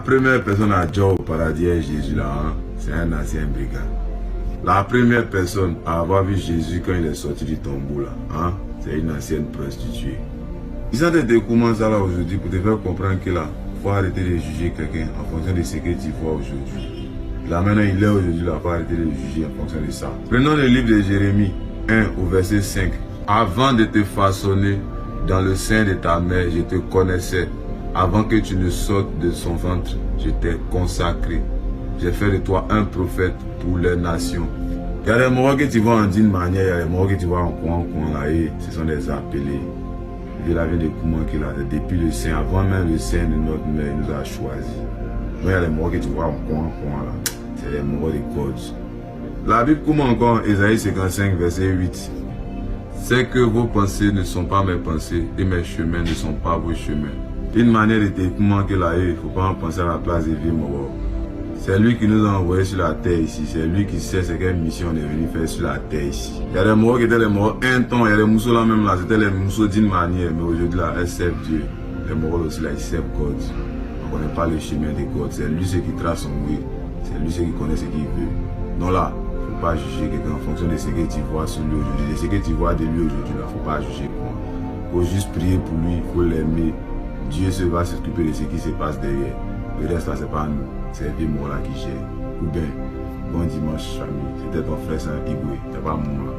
La première personne à dire au paradis est Jésus là, hein? C'est un ancien brigand. La première personne à avoir vu Jésus quand il est sorti du tombeau là, hein? C'est une ancienne prostituée. Ils ont des découvrements ça là aujourd'hui pour te faire comprendre que là, il faut arrêter de juger quelqu'un en fonction de ce que tu vois aujourd'hui. Là maintenant il est aujourd'hui là, il faut arrêter de juger en fonction de ça. Prenons le livre de Jérémie 1 au verset 5. Avant de te façonner dans le sein de ta mère, je te connaissais. Avant que tu ne sortes de son ventre, je t'ai consacré. J'ai fait de toi un prophète pour les nations. Il y a des morts que tu vois en d'une manière, il y a des morts que tu vois en coin là, et ce sont des appelés. Il avait des coups qu'il a depuis le sein, avant même le sein de notre mère, il nous a choisis. Donc il y a des morts que tu vois en coin là, c'est des morts de codes. La Bible commence encore en Ésaïe 55 verset 8. C'est que vos pensées ne sont pas mes pensées et mes chemins ne sont pas vos chemins. Une manière de témoigner que là, il ne faut pas en penser à la place des vieux morts. C'est lui qui nous a envoyés sur la terre ici. C'est lui qui sait ce quelle mission on est venu faire sur la terre ici. Il y a des morts qui étaient les morts un temps. Il y a des mousseaux là même là. C'était les mousseaux d'une manière. Mais aujourd'hui là, elles servent Dieu. Les morts aussi là, ils servent God. On ne connaît pas le chemin de God. C'est lui ce qui trace son way. C'est lui ce qui connaît ce qu'il veut. Donc là, il ne faut pas juger quelqu'un en fonction de ce que tu vois sur lui aujourd'hui. De ce que tu vois de lui aujourd'hui là. Il ne faut pas juger. Il faut juste prier pour lui. Il faut l'aimer. Dieu se va s'occuper de ce qui se passe derrière. Le reste là, c'est pas nous. C'est les morts là qui gèrent. Ou bien, bon dimanche, famille. C'était ton frère Saint Igwe. C'est pas moi.